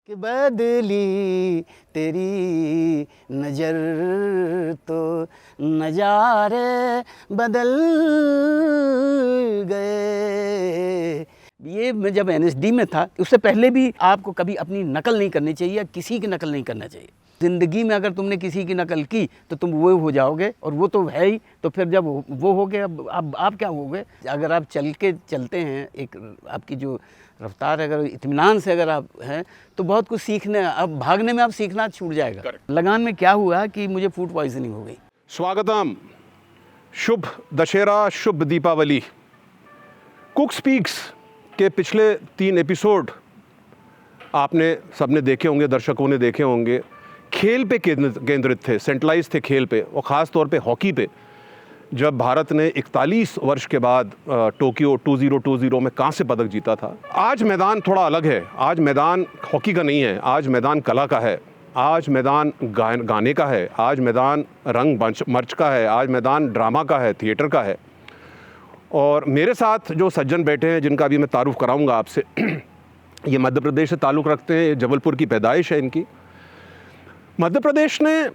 कि बदली तेरी नजर तो नजारे बदल गए। ये मैं जब एनएसडी में था, उससे पहले भी आपको कभी अपनी नकल नहीं करनी चाहिए या किसी की नकल नहीं करना चाहिए। ज़िंदगी में अगर तुमने किसी की नकल की तो तुम वो हो जाओगे, और वो तो है ही। तो फिर जब वो हो गए, अब आप क्या होगे? अगर आप चलते हैं, एक आपकी जो रफ्तार अगर इत्मीनान से अगर आप हैं तो बहुत कुछ सीखने, अब भागने में आप सीखना छूट जाएगा। लगान में क्या हुआ कि मुझे फूड पॉइजनिंग हो गई। स्वागतम, शुभ दशहरा, शुभ दीपावली। कुक स्पीक्स के पिछले 3 एपिसोड आपने सबने देखे होंगे, दर्शकों ने देखे होंगे। खेल पे केंद्रित थे, सेंट्रलाइज थे खेल पे, और ख़ास तौर पे हॉकी पे। जब भारत ने 41 वर्ष के बाद टोक्यो 2020 में कांस्य पदक जीता था। आज मैदान थोड़ा अलग है। आज मैदान हॉकी का नहीं है, आज मैदान कला का है, आज मैदान गाने का है, आज मैदान रंग मंच का है, आज मैदान ड्रामा का है, थिएटर का है। और मेरे साथ जो सज्जन बैठे हैं, जिनका अभी मैं तारुफ कराऊंगा आपसे, ये मध्य प्रदेश से ताल्लुक़ रखते हैं, जबलपुर की पैदाइश है इनकी। मध्य प्रदेश ने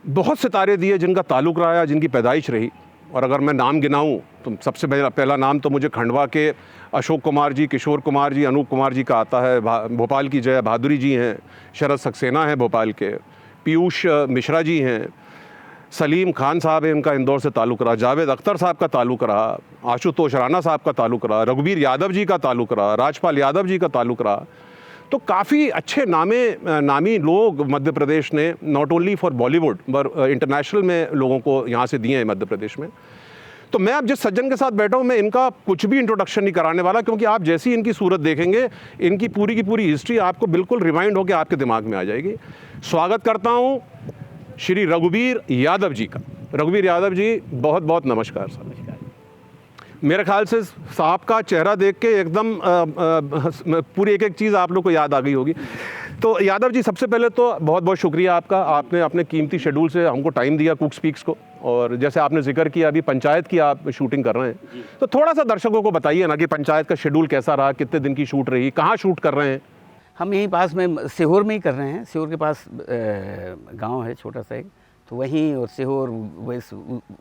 बहुत सितारे दिए जिनका ताल्लुक़ रहा, जिनकी पैदाइश रही। और अगर मैं नाम गिनाऊं तो सबसे पहला नाम तो मुझे खंडवा के अशोक कुमार जी, किशोर कुमार जी, अनूप कुमार जी का आता है। भोपाल की जया बहादुरी जी हैं, शरद सक्सेना हैं भोपाल के, पीयूष मिश्रा जी हैं, सलीम खान साहब हैं, इनका इंदौर से ताल्लुक़ रहा, जावेद अख्तर साहब का ताल्लुक़ रहा, आशुतोष राणा साहब का ताल्लुक़ रहा, रघुवीर यादव जी का ताल्लुक़ रहा, राजपाल यादव जी का ताल्लुक़ रहा। तो काफ़ी अच्छे नामी लोग मध्य प्रदेश ने नॉट ओनली फॉर बॉलीवुड पर इंटरनेशनल में लोगों को यहाँ से दिए हैं मध्य प्रदेश में। तो मैं अब जिस सज्जन के साथ बैठा हूँ, मैं इनका कुछ भी इंट्रोडक्शन नहीं कराने वाला, क्योंकि आप जैसी इनकी सूरत देखेंगे, इनकी पूरी की पूरी हिस्ट्री आपको बिल्कुल रिमाइंड होकर आपके दिमाग में आ जाएगी। स्वागत करता हूँ श्री रघुवीर यादव जी का। रघुवीर यादव जी, बहुत बहुत नमस्कार सर। मेरे ख्याल से साहब का चेहरा देख के एकदम पूरी एक एक चीज़ आप लोग को याद आ गई होगी। तो यादव जी, सबसे पहले तो बहुत बहुत शुक्रिया आपका, आपने अपने कीमती शेड्यूल से हमको टाइम दिया कुक स्पीक्स को। और जैसे आपने जिक्र किया, अभी पंचायत की आप शूटिंग कर रहे हैं, तो थोड़ा सा दर्शकों को बताइए ना कि पंचायत का शेड्यूल कैसा रहा, कितने दिन की शूट रही, कहाँ शूट कर रहे हैं? हम यहीं पास में सीहोर में ही कर रहे हैं। सीहोर के पास गांव है छोटा सा एक, तो वहीं, और सीहोर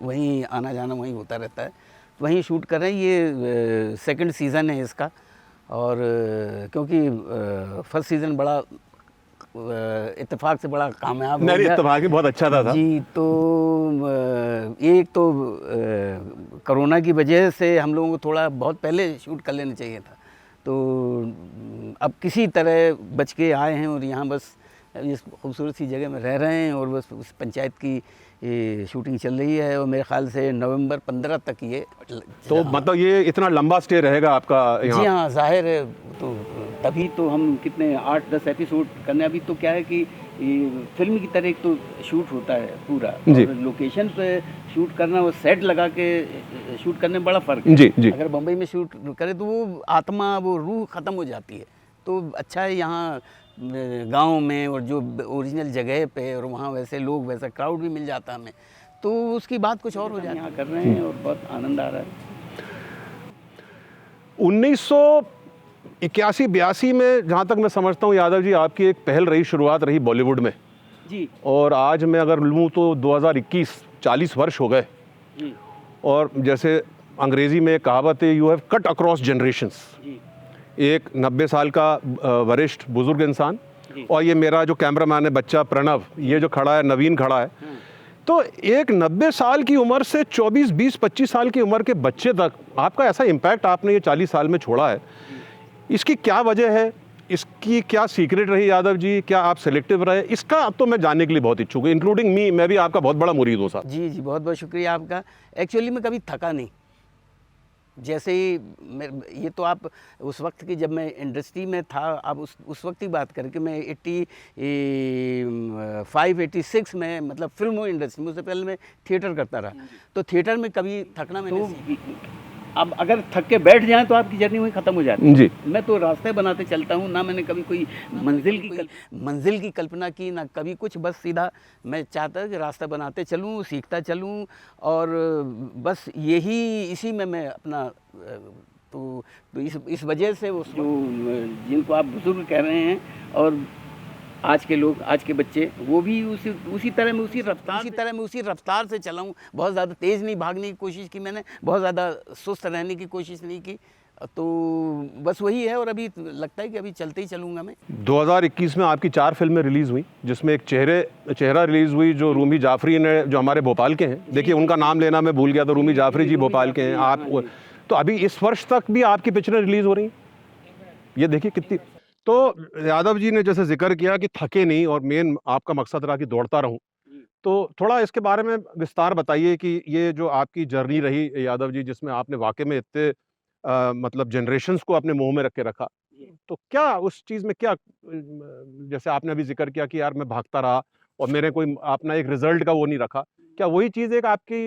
वहीं आना जाना वहीं होता रहता है, तो वहीं शूट कर रहे हैं। ये सेकंड सीज़न है इसका। और क्योंकि फर्स्ट सीज़न बड़ा इत्तेफाक से बड़ा कामयाब हो गया। इत्तेफाक बहुत अच्छा था जी। तो एक तो कोरोना की वजह से हम लोगों को थोड़ा बहुत पहले शूट कर लेना चाहिए था, तो अब किसी तरह बच के आए हैं और यहाँ बस इस खूबसूरत सी जगह में रह रहे हैं, और बस उस पंचायत की शूटिंग चल रही है। और मेरे ख्याल से नवंबर 15 तक ये, तो मतलब ये इतना लंबा स्टे रहेगा आपका यहाँ? जी हाँ, जाहिर है। तो तभी तो हम कितने 8-10 एपिसोड करने। अभी तो क्या है कि फिल्म की तरह एक तो शूट होता है पूरा, और लोकेशन पे शूट करना, वो सेट लगा के शूट करने में बड़ा फ़र्क है। जी। अगर बम्बई में शूट करे तो वो आत्मा, वो रूह ख़त्म हो जाती है। तो अच्छा है यहाँ गांव में, और जो ओरिजिनल जगह पे, और वहाँ वैसे लोग, वैसा क्राउड भी मिल जाता हमें, तो उसकी बात कुछ और हो जाती है। यहाँ कर रहे हैं और बहुत आनंद आ रहा है। 1981-82 में जहाँ तक मैं समझता हूँ यादव जी, आपकी एक पहल रही, शुरुआत रही बॉलीवुड में जी। और आज मैं अगर लूँ तो 2021, 40 वर्ष हो गए। और जैसे अंग्रेज़ी में कहावत है, you have cut across generations. एक 90 साल का वरिष्ठ बुजुर्ग इंसान, और ये मेरा जो कैमरामैन है बच्चा प्रणव, ये जो खड़ा है नवीन खड़ा है, तो एक 90 साल की उम्र से 24, 20, 25 साल की उम्र के बच्चे तक आपका ऐसा इम्पैक्ट आपने ये 40 साल में छोड़ा है। इसकी क्या वजह है, इसकी क्या सीक्रेट रही यादव जी? क्या आप सिलेक्टिव रहे? इसका अब तो मैं जानने के लिए बहुत इच्छुक हूँ, इंक्लूडिंग मी। मैं भी आपका बहुत बड़ा मुरीद हूँ साहब। जी, बहुत बहुत शुक्रिया आपका। एक्चुअली मैं कभी थका नहीं। जैसे ही ये तो आप उस वक्त की, जब मैं इंडस्ट्री में था, अब उस वक्त की बात करके, मैं 85-86 में, मतलब फिल्म इंडस्ट्री में, उससे पहले मैं थिएटर करता रहा, तो थिएटर में कभी थकना मैंने अब अगर थक के बैठ जाएं तो आपकी जर्नी वहीं ख़त्म हो जाती है। मैं तो रास्ते बनाते चलता हूँ, ना मैंने कभी कोई मंजिल की कल्पना की, ना कभी कुछ। बस सीधा मैं चाहता कि रास्ता बनाते चलूँ, सीखता चलूँ, और बस यही, इसी में मैं अपना तो इस वजह से उस जो जिनको आप बुजुर्ग कह रहे हैं, और आज के लोग, आज के बच्चे, वो भी उसी तरह में उसी रफ्तार से चला हूँ। बहुत ज़्यादा तेज़ नहीं भागने की कोशिश की मैंने, बहुत ज़्यादा सुस्त रहने की कोशिश नहीं की। तो बस वही है, और अभी लगता है कि अभी चलते ही चलूँगा मैं। 2021 में आपकी 4 फिल्में रिलीज़ हुई, जिसमें एक चेहरा रिलीज़ हुई जो रूमी जाफरी ने, जो हमारे भोपाल के हैं। देखिए उनका नाम लेना मैं भूल गया, तो रूमी जाफरी जी भोपाल के हैं। आप तो अभी इस वर्ष तक भी आपकी पिक्चरें रिलीज़ हो रही हैं, ये देखिए कितनी। तो यादव जी ने जैसे जिक्र किया कि थके नहीं, और मेन आपका मकसद रहा कि दौड़ता रहूं, तो थोड़ा इसके बारे में विस्तार बताइए कि ये जो आपकी जर्नी रही यादव जी, जिसमें आपने वाकई में इतने मतलब जनरेशन्स को अपने मुंह में रख के रखा, तो क्या उस चीज़ में क्या, जैसे आपने अभी जिक्र किया कि यार मैं भागता रहा और मेरे कोई अपना एक रिजल्ट का वो नहीं रखा, क्या वही चीज़ एक आपकी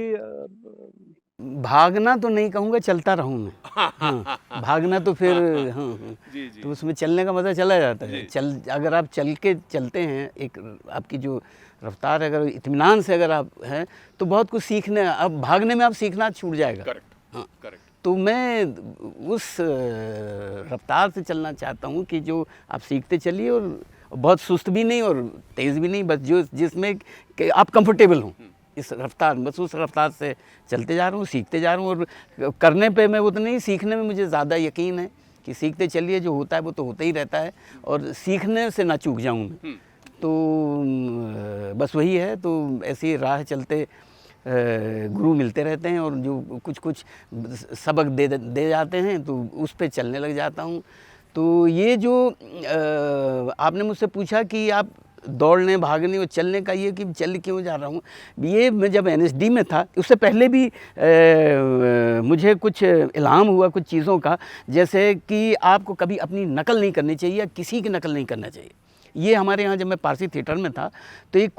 भागना तो नहीं कहूँगा, चलता रहूँ मैं। हाँ, भागना तो फिर हाँ, जी, जी। तो उसमें चलने का मज़ा चला जाता है। अगर आप चलते हैं, एक आपकी जो रफ्तार है, अगर इत्मीनान से अगर आप हैं, तो बहुत कुछ सीखने, अब भागने में आप सीखना छूट जाएगा। करेक्ट, हाँ, करेक्ट। तो मैं उस रफ्तार से चलना चाहता हूँ कि जो आप सीखते चलिए, और बहुत सुस्त भी नहीं और तेज़ भी नहीं, बस जिसमें कि आप कंफर्टेबल हों इस रफ्तार, बस उस रफ्तार से चलते जा रहा हूँ, सीखते जा रहा हूँ। और करने पे मैं उतना नहीं, सीखने में मुझे ज़्यादा यकीन है कि सीखते चलिए, जो होता है वो तो होता ही रहता है, और सीखने से ना चूक जाऊँ मैं। तो बस वही है। तो ऐसी राह चलते गुरु मिलते रहते हैं, और जो कुछ सबक दे जाते हैं, तो उस पे चलने लग जाता हूँ। तो ये जो आपने मुझसे पूछा कि आप दौड़ने, भागने और चलने का, ये कि चल क्यों जा रहा हूँ, ये मैं जब एनएसडी में था, उससे पहले भी मुझे कुछ इल्हाम हुआ कुछ चीज़ों का, जैसे कि आपको कभी अपनी नकल नहीं करनी चाहिए, या किसी की नकल नहीं करना चाहिए। ये हमारे यहाँ जब मैं पारसी थिएटर में था, तो एक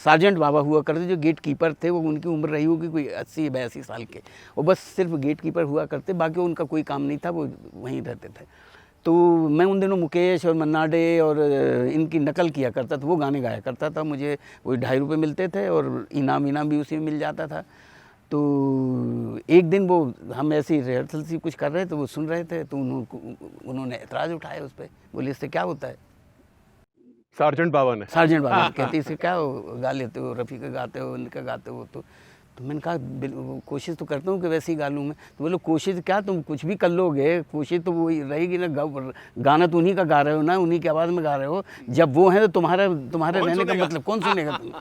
सार्जेंट बाबा हुआ करते, जो गेट कीपर थे। वो उनकी उम्र रही होगी कोई 80-82 साल के, वो बस सिर्फ गेट कीपर हुआ करते, बाकी उनका कोई काम नहीं था, वो वहीं रहते थे। तो मैं उन दिनों मुकेश और मन्ना डे और इनकी नकल किया करता था, वो गाने गाया करता था। मुझे वही 2.5 रुपये मिलते थे, और इनाम भी उसी में मिल जाता था। तो एक दिन वो, हम ऐसी रिहर्सल सी कुछ कर रहे थे, वो सुन रहे थे, तो उन्होंने एतराज़ उठाया उस पर, बोले इससे क्या होता है। सार्जेंट बाबा ने कहते इससे क्या गा लेते हो, रफ़ी का गाते हो, इनका गाते हो। तो मैंने कहा कोशिश तो करता हूँ कि वैसे ही गा लूँ मैं। तो बोलो कोशिश क्या, तुम कुछ भी कर लोगे, कोशिश तो वही रहेगी ना। गाना तो उन्हीं का गा रहे हो ना, उन्हीं की आवाज़ में गा रहे हो। जब वो है तो तुम्हारे रहने का मतलब कौन सुनेगा तुम।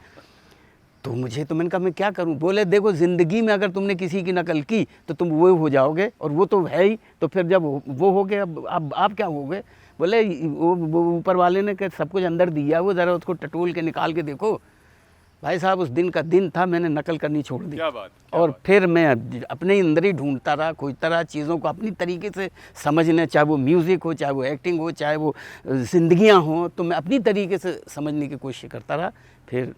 तो मैंने कहा मैं क्या करूं। बोले देखो, ज़िंदगी में अगर तुमने किसी की नकल की तो तुम वो हो जाओगे, और वो तो है ही। तो फिर जब वो हो गए, अब आप क्या हो गए। बोले वो ऊपर वाले ने सब कुछ अंदर दिया, वो ज़रा उसको टटोल के निकाल के देखो। भाई साहब, उस दिन का दिन था, मैंने नकल करनी छोड़ दी। क्या बात। और फिर मैं अपने अंदर ही ढूंढता रहा, खोजता रहा चीज़ों को अपनी तरीके से समझने, चाहे वो म्यूज़िक हो, चाहे वो एक्टिंग हो, चाहे वो ज़िंदगियाँ हों, तो मैं अपनी तरीके से समझने की कोशिश करता रहा। फिर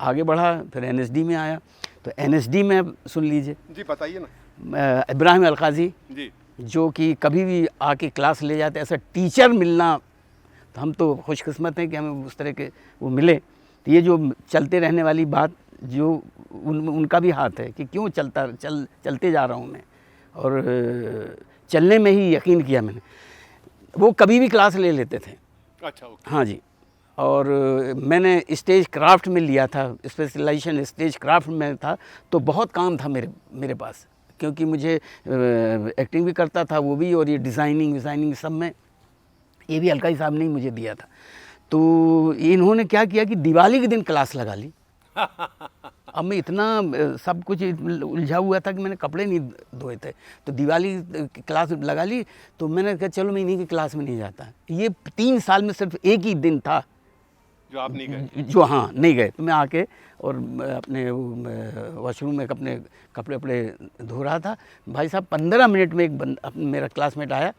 आगे बढ़ा, फिर एनएसडी में आया। तो एनएसडी में सुन लीजिए जी, बताइए ना, इब्राहिम अलकाजी जी, जो कि कभी भी आके क्लास ले जाते, ऐसा टीचर मिलना, तो हम तो खुशकिस्मत हैं कि हमें उस तरह के वो मिले। तो ये जो चलते रहने वाली बात, जो उनका भी हाथ है कि क्यों चलते जा रहा हूँ मैं, और चलने में ही यकीन किया मैंने। वो कभी भी क्लास ले लेते थे। अच्छा, ओके। हाँ जी। और मैंने स्टेज क्राफ्ट में लिया था, स्पेशलाइजेशन स्टेज क्राफ्ट में था। तो बहुत काम था मेरे पास, क्योंकि मुझे एक्टिंग भी करता था वो भी, और ये डिज़ाइनिंग सब में ये भी अलकाई साहब ने ही मुझे दिया था। तो इन्होंने क्या किया कि दिवाली के दिन क्लास लगा ली। अब मैं इतना सब कुछ उलझा हुआ था कि मैंने कपड़े नहीं धोए थे। तो दिवाली की क्लास लगा ली। तो मैंने कहा चलो मैं इन्हीं की क्लास में नहीं जाता। ये 3 साल में सिर्फ एक ही दिन था जो आप नहीं गए, जो हाँ नहीं गए। तो मैं आके और अपने वॉशरूम में अपने कपड़े धो रहा था। भाई साहब 15 मिनट में एक मेरा क्लासमेट आया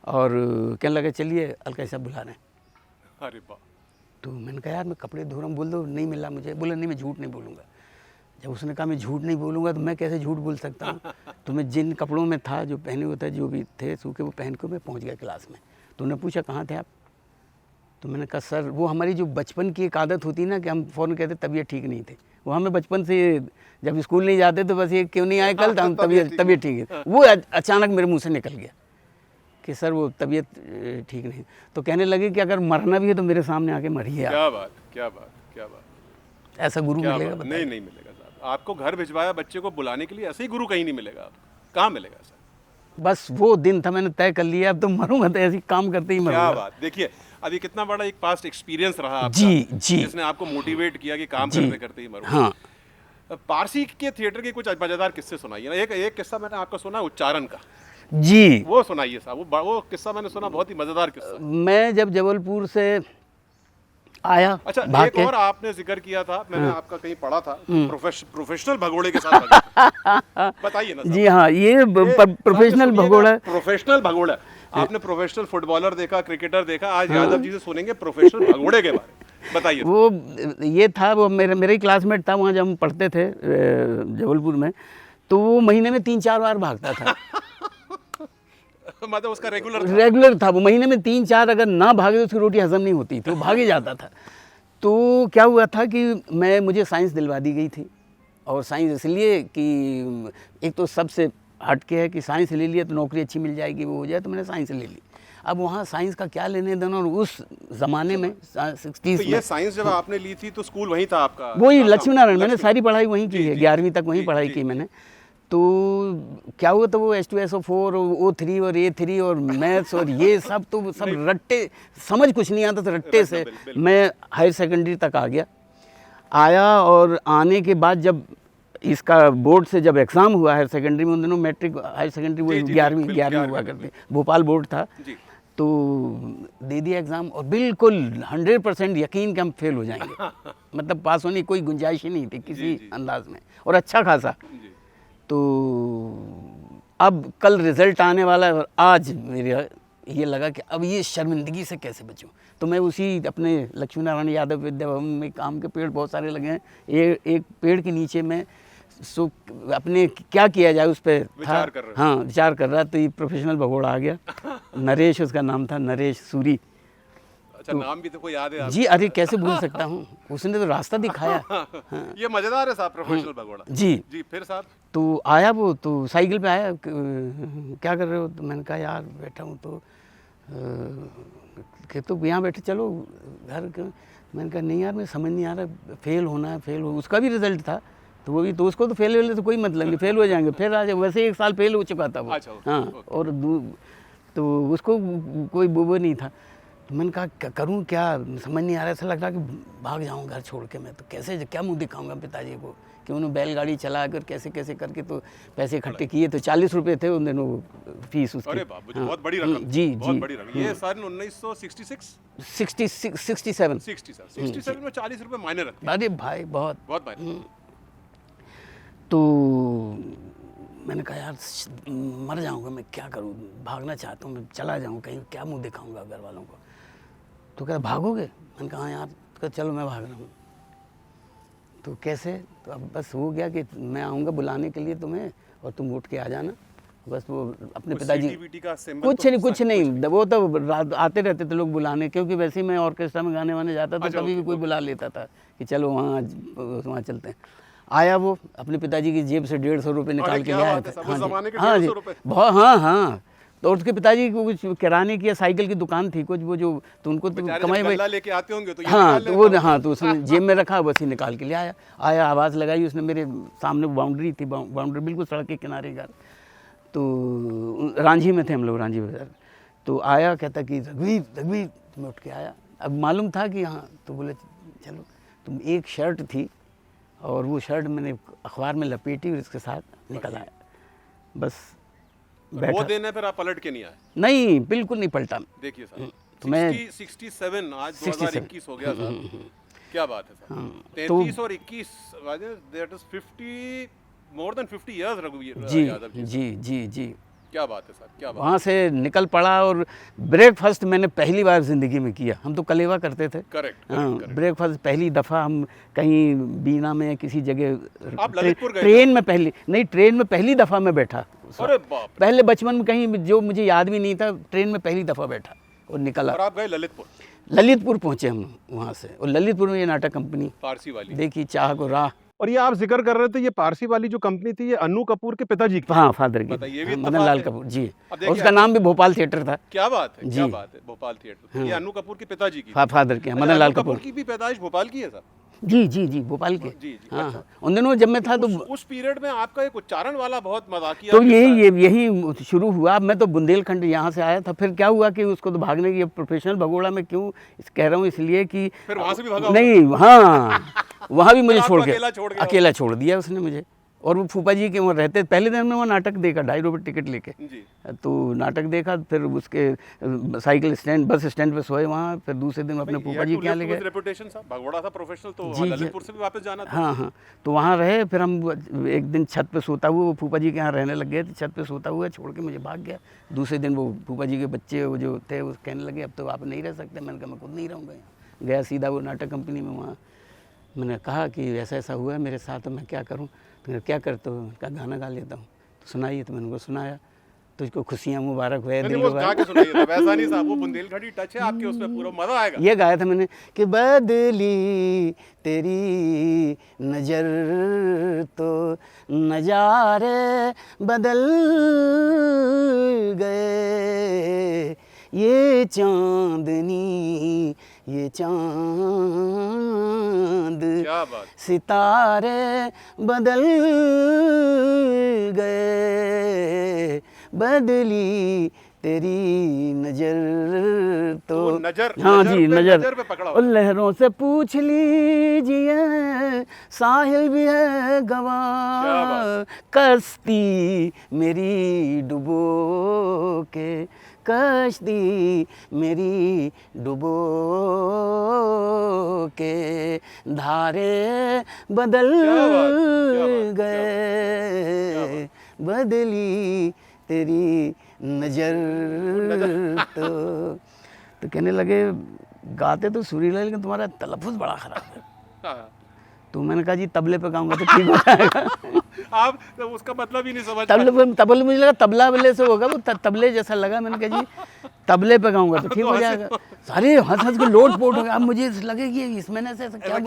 और कहने लगा चलिए अलकाई साहब बुला रहे हैं। अरे वाह। तो मैंने कहा यार मैं कपड़े धो रहा हूँ, बोल दो नहीं मिला मुझे। बोला नहीं मैं झूठ नहीं बोलूँगा। जब उसने कहा मैं झूठ नहीं बोलूँगा तो मैं कैसे झूठ बोल सकता हूँ। तो मैं जिन कपड़ों में था, जो पहने हुए थे, जो भी थे सूखे, वो पहन के मैं पहुँच गया क्लास में। तो उन्होंने पूछा कहाँ थे आप। तो मैंने कहा सर वो हमारी जो बचपन की एक आदत होती ना कि हम फ़ौरन कहते तबीयत ठीक नहीं थे। वो हमें बचपन से जब स्कूल नहीं जाते तो बस ये क्यों नहीं आए कल, तो हम तबीयत ठीक है। वो अचानक मेरे मुँह से निकल गया कि सर वो तबीयत ठीक नहीं। तो कहने लगे कि अगर मरना भी है तो मेरे सामने आके मरिए आप। क्या बात, क्या बात, क्या बात, ऐसा गुरु क्या मिलेगा? बात? नहीं मिलेगा साहब। आपको घर भिजवाया बच्चे को बुलाने के लिए, ऐसे ही गुरु कहीं नहीं मिलेगा आपको। कहाँ मिलेगा सर? बस वो दिन था, मैंने तय कर लिया अब तो मरूंगा तो ऐसे काम करते ही क्या मरूंगा। बात। देखिए अब ये कितना बड़ा एक पास्ट एक्सपीरियंस रहा आपका, जी जी जिसने आपको मोटिवेट किया कि काम जी। करते करते ही मरूंगा। हाँ पारसी के थिएटर के कुछ मजेदार किस्से सुनाइए ना। एक किस्सा मैंने आपका सुना उच्चारण का, जी। वो सुनाइए साहब। वो किस्सा मैंने सुना, बहुत ही मजेदार किस्सा। मैं जब जबलपुर से आया अच्छा, भाग एक के, और आपने जिक्र किया था, मैंने आपका कहीं पढ़ा था, प्रोफेशनल भगोड़े के साथ भागे। बताइए ना साहब। जी हाँ, ये प्रोफेशनल भगोड़ा। प्रोफेशनल भगोड़ा। आपने प्रोफेशनल फुटबॉलर देखा, क्रिकेटर देखा, आज यादव जी से सुनेंगे प्रोफेशनल भगोड़े के बारे में। बताइए। वो ये था, वो मेरे ही क्लासमेट था वहाँ जब हम पढ़ते थे जबलपुर में। तो वो महीने में 3-4 बार भागता था। मतलब उसका रेगुलर था वो, महीने में 3-4 अगर ना भागे तो उसकी रोटी हजम नहीं होती थी, वो भागे जाता था। तो क्या हुआ था कि मुझे साइंस दिलवा दी गई थी। और साइंस इसलिए कि एक तो सबसे हटके है कि साइंस ले लिया तो नौकरी अच्छी मिल जाएगी, वो हो जाए, तो मैंने साइंस ले ली। अब वहाँ साइंस का क्या लेने देना, और उस ज़माने में 60s तो ये साइंस जब आपने ली थी तो स्कूल वहीं था आपका? वही लक्ष्मी नारायण, मैंने सारी पढ़ाई वहीं की है, 11वीं तक वहीं पढ़ाई की मैंने। तो क्या हुआ, तो वो H2SO4 और O3 और A3 और मैथ्स और ये सब, तो सब रट्टे, समझ कुछ नहीं आता था, रट्टे से मैं हायर सेकेंडरी तक आ गया। और आने के बाद जब इसका बोर्ड से जब एग्ज़ाम हुआ हायर सेकेंडरी में, उन दिनों मैट्रिक हायर सेकेंडरी वो 11वीं हुआ करती, भोपाल बोर्ड था। तो दे दिया एग्ज़ाम और बिल्कुल 100% यकीन कि हम फेल हो जाएंगे। मतलब पास होने की कोई गुंजाइश ही नहीं थी किसी अंदाज में, और अच्छा खासा। तो अब कल रिज़ल्ट आने वाला है, और आज मेरे ये लगा कि अब ये शर्मिंदगी से कैसे बचूं। तो मैं उसी अपने लक्ष्मी नारायण यादव विद्या भवन में, आम के पेड़ बहुत सारे लगे हैं, एक पेड़ के नीचे में अपने क्या किया जाए उस पर था, हाँ विचार कर रहा। तो ये प्रोफेशनल भगोड़ा आ गया। नरेश उसका नाम था, नरेश सूरी। अच्छा, नाम भी तो कोई याद है आपको? जी, अरे कैसे भूल सकता हूँ, उसने तो रास्ता दिखाया। हाँ। ये मजेदार है साहब, प्रोफेशनल भगोड़ा। जी। फिर साहब? तो आया वो, तो साइकिल पे आया, क्या कर रहे हो? तो मैंने कहा यार बैठा हूँ। तो कि तो यहाँ बैठे, चलो घर। मैंने कहा नहीं यार, मैं समझ नहीं आ रहा, फेल होना है, फेल हो। उसका भी रिजल्ट था, तो वो भी, तो उसको तो फेल होने तो कोई मतलब नहीं, फेल हो जाएंगे, फिर आ जाए। वैसे 1 साल फेल हो चुका था वो। अच्छा, हाँ, और तो उसको कोई वो नहीं था। तो मैंने कहा करूं क्या, समझ नहीं आ रहा। ऐसा लग रहा कि भाग जाऊं घर छोड़ के मैं। तो कैसे, क्या मुंह दिखाऊंगा पिताजी को कि उन्होंने बैलगाड़ी चला कर कैसे कैसे करके तो पैसे इकट्ठे किए। तो 40 रुपये थे उन दिनों फीस उसकी। अरे बाप, बहुत बड़ी रकम। जी बहुत बड़ी रकम। ये साल 1966 67 में 40 रुपये मायने रखते हैं। अरे भाई बहुत मायने। तो मैंने कहा यार मर जाऊंगा मैं, क्या करूं, भागना चाहता हूं मैं, चला जाऊं कहीं, क्या मुंह दिखाऊंगा घर वालों को। तो कहता भागोगे? मैंने कहा हाँ यार। तो चलो मैं भाग रहा हूँ। तो कैसे? तो अब बस हो गया कि मैं आऊँगा बुलाने के लिए तुम्हें, और तुम उठ के आ जाना। बस वो अपने पिताजी, कुछ नहीं, वो तो आते रहते थे लोग बुलाने, क्योंकि वैसे ही मैं ऑर्केस्ट्रा में गाने वाने जाता था, कभी भी कोई बुला लेता था कि चलो वहाँ चलते हैं। आया वो, अपने पिताजी की जेब से 150 रुपये निकाल के ले आया था। हाँ जी, बहुत। हाँ। तो उसके पिताजी को कुछ किराने की या साइकिल की दुकान थी कुछ, वो जो, तो उनको तो कमाई भाई लेके आते होंगे, तो हाँ, तो वो हाँ, तो उसने जेब में रखा, बस ही निकाल के ले आया। आवाज़ लगाई उसने, मेरे सामने बाउंड्री थी, बाउंड्री बिल्कुल सड़क के किनारे घर। तो रांझी में थे हम लोग, रांझी बाजार। तो आया, कहता कि रघुवीर। मैं उठ के आया। अब मालूम था कि हाँ, तो बोले चलो। तुम एक शर्ट थी, और वो शर्ट मैंने अखबार में लपेटी और इसके साथ निकल आया। बस बैठा। वो दिन है, फिर आप पलट के नहीं आए? नहीं, बिल्कुल नहीं पलटा। देखिए सर, तो मैं 67, आज 2021 हो गया सर। क्या बात है सर। 33 और 21, that is 50, more than 50 years रघुवीर यादव जी। जी। क्या बात है सर, क्या बात। वहाँ से निकल पड़ा, और ब्रेकफास्ट मैंने पहली बार ज़िंदगी में किया। हम तो कलेवा करते थे। करेक्ट। हाँ, ब्रेकफास्ट पहली दफ़ा हम कहीं बीना में किसी जगह, आप ललितपुर गए? ट्रेन में पहली दफ़ा मैं बैठा। अरे बाप। पहले बचपन में कहीं जो मुझे याद भी नहीं था, ट्रेन में पहली दफ़ा बैठा और निकला। और आप गए ललितपुर पहुँचे हम वहाँ से, और ललितपुर में ये नाटक कंपनी फारसी वाली देखी, चाह को राह। और ये आप जिक्र कर रहे थे, ये पारसी वाली जो कंपनी थी, ये अन्नू कपूर के पिताजी की। हाँ, फादर की, बताइए, ये भी हाँ, मदन इत्तेफाक लाल है। कपूर जी। अब और देखिए, उसका नाम भी भोपाल थिएटर था। क्या बात है, क्या जी। बात है, भोपाल थिएटर। ये अन्नू कपूर के पिताजी की। फादर के, अच्छा, मदन लाल अन्नू कपूर। की भी पैदाइश भोपाल की है सर? जी जी जी, भोपाल के। जी जी, हाँ अच्छा। हाँ, उन दिनों जब मैं था तो उस पीरियड में आपका एक उच्चारण वाला बहुत मजाकिया तो किस्सा है। यही शुरू हुआ। मैं तो बुंदेलखंड यहाँ से आया था, फिर क्या हुआ कि उसको तो भागने की, प्रोफेशनल भगोड़ा में क्यों कह रहा हूँ, इसलिए कि फिर वहां से भी भागा नहीं, हाँ, वहाँ भी मुझे फिर छोड़ आपको के अकेला छोड़ दिया उसने मुझे। और वो फूफा जी के वहाँ रहते, पहले दिन में वो नाटक देखा, 2.5 रुपये टिकट लेके। जी। तो नाटक देखा, फिर उसके साइकिल स्टैंड, बस स्टैंड पे सोए वहाँ, फिर दूसरे दिन अपने फूफा जी के यहाँ ले गए। रेपुटेशन साहब, भगोड़ा था प्रोफेशनल, तो जी, ललितपुर से भी वापस जाना था। हाँ हाँ, तो वहाँ रहे। फिर हम एक दिन छत पे सोता हुआ, वो फूफा जी के यहाँ रहने लग गए थे, छत पे सोता हुआ छोड़ के मुझे भाग गया। दूसरे दिन वो फूफा जी के बच्चे वो जो थे वो कहने लगे अब तो आप नहीं रह सकते। मैंने कहा मैं खुद नहीं रहूँगा यहाँ। गया सीधा वो नाटक कंपनी में, वहाँ मैंने कहा कि ऐसा ऐसा हुआ है मेरे साथ, तो मैं क्या करूँ। तो क्या करते हो? कहा गाना गा लेता हूँ। तो सुनाइए। तो मैंने उनको सुनाया। तुझको खुशियाँ मुबारक हुए दिल वो गा के सुनाइए था, वैसा नहीं साहब, वो बुंदेलखंडी टच है आपके उसमें, पूरा मजा आएगा। ये गाया था मैंने कि बदली तेरी नजर तो नजारे बदल गए, ये चांदनी ये चांद, क्या बात। सितारे बदल गए, बदली तेरी नजर तो नजर, हाँ नजर जी, पे, नजर नजर पे पकड़ा और लहरों से पूछ लीजिए, साहिल भी है गवाह, कश्ती मेरी डुबो के, कश्ती मेरी डुबो के, धारे बदल गए, बदली तेरी नजर तो कहने लगे गाते तो सुरीला, लेकिन तुम्हारा तलफ़ुज़ बड़ा ख़राब है। हाँ। तो मैंने कहा जी तबले पे गाऊंगा तो ठीक हो जाएगा। आप तो उसका मतलब ही नहीं समझ तबले मुझे लगा तबला बल्ले से होगा, वो तबले जैसा लगा। मैंने कहा जी तबले पे गाऊंगा तो ठीक हो जाएगा। सारे हंस हंस के लोट पोट हो गए। अब मुझे लगे कि इसमें से ऐसा क्या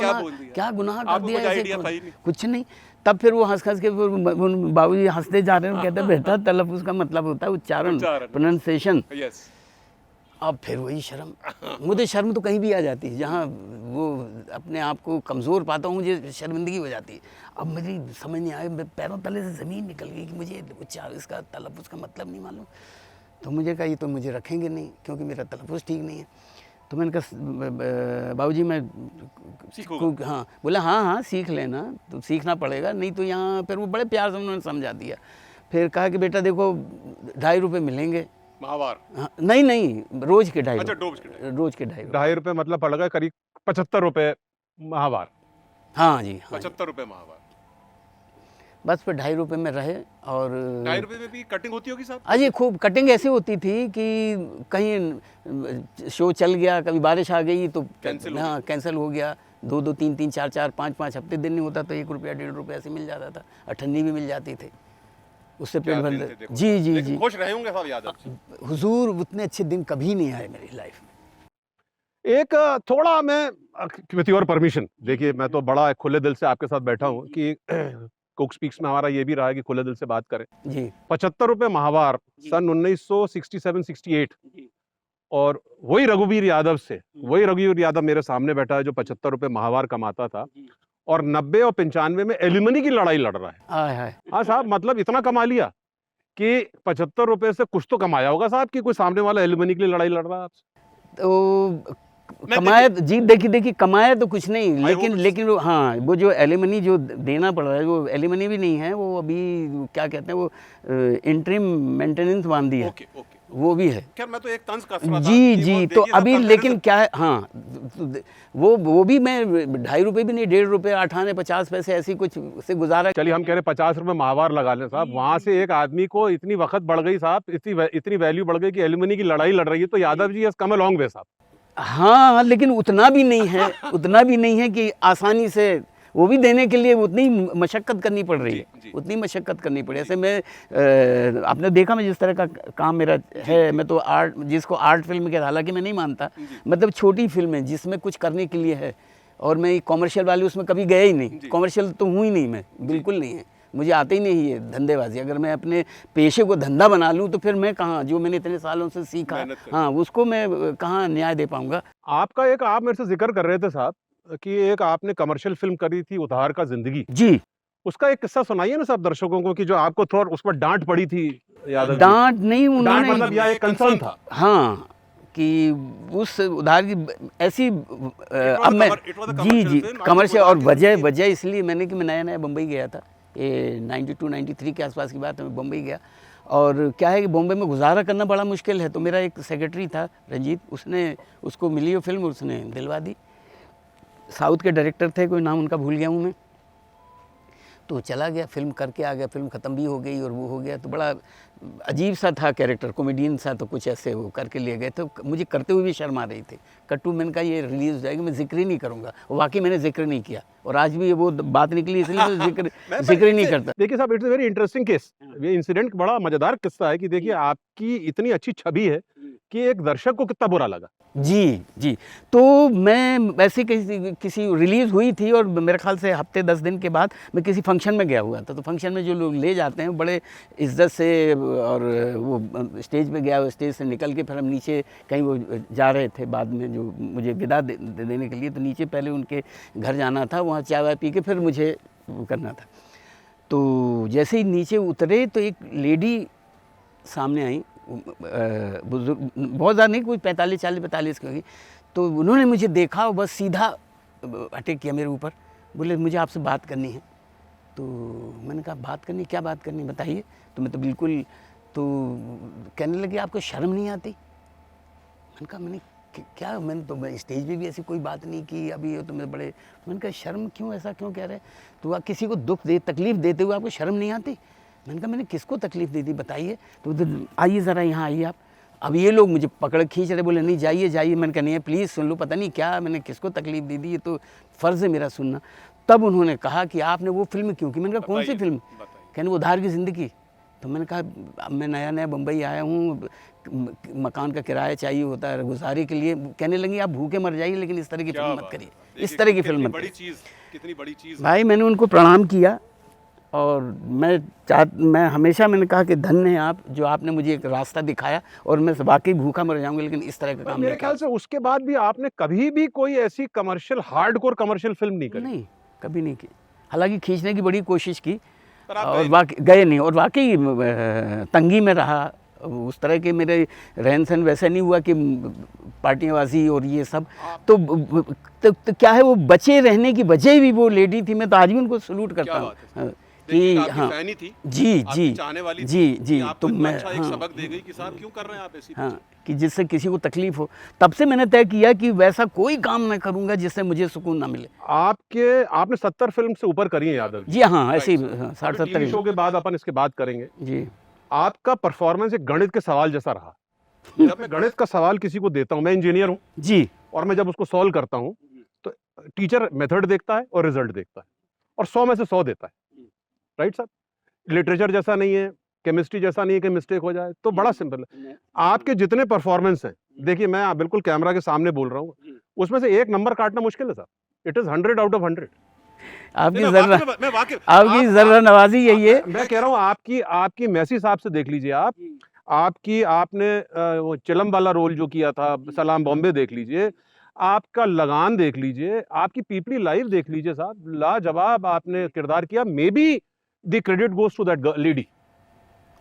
गुनाह कर दिया, ऐसे कुछ नहीं। तब फिर वो हंस हंस के बाबूजी हंसते जा रहे हैं, कहते बेटा तलफ़ुज़ का मतलब होता है उच्चारण, प्रोनाउंसिएशन। अब फिर वही शर्म, मुझे शर्म तो कहीं भी आ जाती है, जहाँ वो अपने आप को कमज़ोर पाता हूँ मुझे शर्मिंदगी हो जाती है। अब मुझे समझ नहीं आया, पैरों तले से ज़मीन निकल गई कि मुझे उच्चारण इसका तलफ़ुज़ का मतलब नहीं मालूम। तो मुझे कहा ये तो मुझे रखेंगे नहीं क्योंकि मेरा तलफ़ुज़ ठीक नहीं है। तो मैंने कहा बाबूजी मैं हाँ, बोला हाँ हाँ सीख लेना, तो सीखना पड़ेगा, नहीं तो यहाँ। फिर वो बड़े प्यार से उन्होंने समझा दिया। फिर कहा कि बेटा देखो 2.5 रुपये मिलेंगे माहवार। हाँ, नहीं रोज के 2.5 अच्छा, रोज के 2.5 रुपये मतलब पड़ गए करीब 75 रुपये माहवार। हाँ जी, 75 रुपये माहवार। बस फिर 2.5 रुपये में रहे। और 2.5 रुपये में भी कटिंग होती होगी साहब? अजी खूब कटिंग ऐसी होती थी कि कहीं शो चल गया, कभी बारिश आ गई तो कैंसिल हो गया। 2-2, 3-3, 4-4, 5-5 हफ्ते दिन नहीं होता तो 1 रुपया 1.5 रुपये ऐसे मिल जाता था। अठन्नी भी मिल जाती थी, उससे पेट भर लेते। जी जी जी, खुश रहे होंगे साहब यादव से। हुजूर उतने अच्छे दिन कभी नहीं आए मेरी लाइफ में। एक थोड़ा मैं विथ योर परमिशन, देखिए मैं तो बड़ा खुले दिल से आपके साथ बैठा हूँ कि कुक स्पीक्स में हमारा ये भी रहा है कि खुले दिल से बात करें जी। 75 रुपये माहवार सन 1967-68, और वही रघुवीर यादव से, वही रघुवीर यादव मेरे सामने बैठा है जो 75 रुपये माहवार कमाता था और 90 और 95 में एलिमनी की लड़ाई लड़ रहा है। हाँ साहब, मतलब इतना कमा लिया कि 75 रुपये से कुछ तो कमाया होगा साहब, कि कोई सामने वाला एलिमनी के लिए लड़ाई लड़ रहा है आपसे। तो कमाया जी, देखिए कमाया तो कुछ नहीं, लेकिन वो हाँ, वो जो एलिमनी जो देना पड़ रहा है, वो एलिमनी भी नहीं है, वो अभी क्या कहते हैं, वो इंटरिम मेंटेनेंस बांधी है। वो भी है। खैर मैं तो एक तंज कस रहा था जी जी, तो अभी लेकिन क्या है, हाँ वो भी मैं 2.5 रुपये भी नहीं, 1.5 रुपये, 8 आने 50 पैसे ऐसी कुछ से गुजारा। चलिए हम कह रहे 50 रुपये माहवार लगा लें साहब, वहां से एक आदमी को इतनी वक्त बढ़ गई साहब, इतनी वैल्यू बढ़ गई कि एलिमनी की लड़ाई लड़ रही है, तो Yadav ji has come a long way साहब। हाँ, लेकिन उतना भी नहीं है, उतना भी नहीं है कि आसानी से वो भी देने के लिए उतनी मशक्क़त करनी पड़ रही है, उतनी मशक्क़त करनी पड़ी। ऐसे मैं आपने देखा मैं जिस तरह का काम मेरा है, मैं तो आर्ट, जिसको आर्ट फिल्म कहता, हालांकि मैं नहीं मानता, मतलब छोटी फिल्में जिसमें कुछ करने के लिए है, और मैं कॉमर्शियल वाले उसमें कभी गया ही नहीं, कॉमर्शियल तो हूँ ही नहीं, मैं बिल्कुल नहीं है, मुझे आते ही नहीं है धंधेबाजी। अगर मैं अपने पेशे को धंधा बना लूँ तो फिर मैं कहाँ, जो मैंने इतने सालों से सीखा, हाँ, उसको मैं कहाँ न्याय दे पाऊँगा। आपका एक, आप मेरे से जिक्र कर रहे थे साहब कि एक आपने कमर्शियल फिल्म करी थी उधार का जिंदगी, जी, उसका एक किस्सा सुनाइए ना सब दर्शकों को कि जो आपको थोड़ा उस पर डांट पड़ी थी। यादव जी, डांट नहीं, डांट उन्होंने मतलब यह एक कंसर्न था। हाँ, कि उस उधार की ऐसी अब मैं जी कमर्शियल, और वजह इसलिए मैंने कि मैं नया नया बम्बई गया था, ये 92-93 के आसपास की बात है, मैं बम्बई गया। और क्या है कि बॉम्बे में गुजारा करना बड़ा मुश्किल है, तो मेरा एक सेक्रेटरी था रंजीत, उसने उसको मिली वो फिल्म, उसने दिलवा दी। साउथ के डायरेक्टर थे, कोई नाम उनका भूल गया हूँ मैं, तो चला गया, फिल्म करके आ गया, फिल्म ख़त्म भी हो गई और वो हो गया। तो बड़ा अजीब सा था कैरेक्टर, कॉमेडियन सा, तो कुछ ऐसे वो करके ले गए, तो मुझे करते हुए भी शर्म आ रही थी। कट्टू, मैंने कहा ये रिलीज़ हो जाएगी, मैं जिक्र ही नहीं करूँगा, और वाकई मैंने जिक्र नहीं किया, और आज भी वो बात निकली, इसलिए मैं जिक्र ही नहीं करता। देखिए साहब, it's a very interesting case, ये इंसिडेंट बड़ा मजेदार किस्सा है कि देखिए आपकी इतनी अच्छी छवि है कि एक दर्शक को कितना बुरा लगा। जी, जी। तो मैं वैसे किसी रिलीज़ हुई थी, और मेरे ख़्याल से हफ़्ते 10 दिन के बाद मैं किसी फंक्शन में गया हुआ था। तो फंक्शन में जो लोग ले जाते हैं बड़े इज़्ज़त से, और वो स्टेज पे गया, स्टेज से निकल के फिर हम नीचे कहीं वो जा रहे थे बाद में, जो मुझे विदा देने के लिए, तो नीचे पहले उनके घर जाना था, वहाँ चाय वाय पी के फिर मुझे करना था। तो जैसे ही नीचे उतरे तो एक लेडी सामने आई, बुजुर्ग, बहुत ज़्यादा नहीं, कोई 45 की होगी। तो उन्होंने मुझे देखा और बस सीधा अटैक किया मेरे ऊपर, बोले मुझे आपसे बात करनी है। तो मैंने कहा बात करनी, क्या बात करनी बताइए। तो मैं तो बिल्कुल, तो कहने लगे आपको शर्म नहीं आती। मैंने कहा मैंने क्या, मैंने तो मैं स्टेज पे भी ऐसी कोई बात नहीं की अभी, तो मैं बड़े, मैंने कहा शर्म क्यों, ऐसा क्यों कह रहे हैं, तो आप किसी को दुख दे, तकलीफ़ देते हुए आपको शर्म नहीं आती। मैंने कहा मैंने किसको तकलीफ़ दी थी बताइए। तो आइए ज़रा यहाँ आइए आप। अब ये लोग मुझे पकड़ खींच रहे, बोले नहीं जाइए जाइए। मैंने कहा नहीं है, प्लीज़ सुन लो, पता नहीं क्या मैंने किसको तकलीफ़ दी थी, ये तो फ़र्ज़ है मेरा सुनना। तब उन्होंने कहा कि आपने वो फिल्म क्यों की। मैंने कहा कौन सी फिल्म, कहने वो उधार की ज़िंदगी। तो मैंने कहा अब मैं नया नया बम्बई आया हूँ, मकान का किराया चाहिए होता है गुजारे के लिए। कहने लगी आप भूखे मर जाइए, लेकिन इस तरह की फिल्म मत करिए, इस तरह की फिल्म मत करिए। कितनी बड़ी चीज़। भाई मैंने उनको प्रणाम किया, और मैं हमेशा मैंने कहा कि धन्य है आप, जो आपने मुझे एक रास्ता दिखाया, और मैं वाकई भूखा मर जाऊंगा लेकिन इस तरह का काम मेरे ख्याल से उसके बाद भी आपने कभी भी कोई ऐसी कमर्शियल, हार्डकोर कमर्शियल फिल्म नहीं करी। नहीं, कभी नहीं की। हालांकि खींचने की बड़ी कोशिश की, और वाकई गए नहीं, और वाकई तंगी में रहा। उस तरह के मेरे रहन सहन वैसा नहीं हुआ कि पार्टियाँबाजी और ये सब। तो क्या है, वो बचे रहने की वजह भी वो लेडी थी। मैं तो आज भी उनको सलूट करता हूँ कि हाँ जी चाहने वाली जी, तो मैं एक सबक दे गई कि साहब क्यों कर रहे हैं आप ऐसी, हाँ, कि जिससे किसी को तकलीफ हो। तब से मैंने तय किया कि वैसा कोई काम मैं करूंगा जिससे मुझे सुकून ना मिले। आपने 70 फिल्म से ऊपर करी है यादव जी, हाँ, ऐसे 60-70 शो के बाद अपन इसके बात करेंगे जी। आपका परफॉर्मेंस एक गणित के सवाल जैसा रहा। जब मैं गणित का सवाल किसी को देता हूं, मैं इंजीनियर हूं जी, और मैं जब उसको सॉल्व करता हूं तो टीचर मेथड देखता है और रिजल्ट देखता है, और 100 में से 100 देता है, राइट सर। लिटरेचर जैसा नहीं है, केमिस्ट्री जैसा नहीं है कि मिस्टेक हो जाए, तो बड़ा सिंपल है। आपके जितने परफॉर्मेंस हैं, देखिए मैं बिल्कुल कैमरा के सामने बोल रहा हूं, उसमें से एक नंबर काटना मुश्किल है sir. It is 100 out of 100। आपकी जर्रा नवाजी यही है। मैं कह रहा हूँ आपकी मैसी साहब से देख लीजिए आप, आपने वो चिलम वाला रोल जो किया था, सलाम बॉम्बे देख लीजिए, आपका लगान देख लीजिए, आपकी पीपली लाइव देख लीजिए साहब, लाजवाब आपने किरदार किया। May be the credit goes to that lady.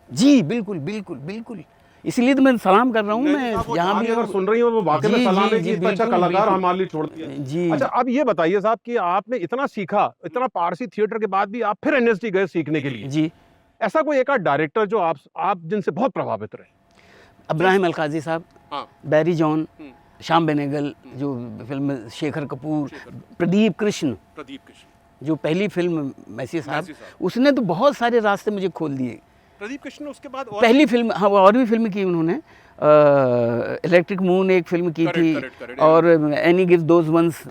जी बिल्कुल बिल्कुल बिल्कुल, इसलिए तो मैं सलाम कर रहा हूँ। मैं जहाँ भी अगर सुन रही हूँ वो वाकई में सलाम है कि इतना अच्छा कलाकार हमारे लिए छोड़ती है जी। अच्छा, अब ये बताइए साहब कि आपने इतना सीखा, इतना पारसी थिएटर के बाद भी आप फिर एनएसडी गए सीखने के लिए जी। ऐसा कोई एक आध डायरेक्टर जो आप जिनसे बहुत प्रभावित रहे? इब्राहिम अलकाजी साहब, बैरी जॉन, श्याम बेनेगल, जो फिल्म शेखर कपूर, प्रदीप कृष्ण जो पहली फिल्म मैसी साहब, उसने तो बहुत सारे रास्ते मुझे खोल दिए। प्रदीप कृष्ण उसके बाद पहली फिल्म, हाँ, और भी फिल्म की उन्होंने, इलेक्ट्रिक मून एक फिल्म की थी, और एनी गिव्स दोज वंस,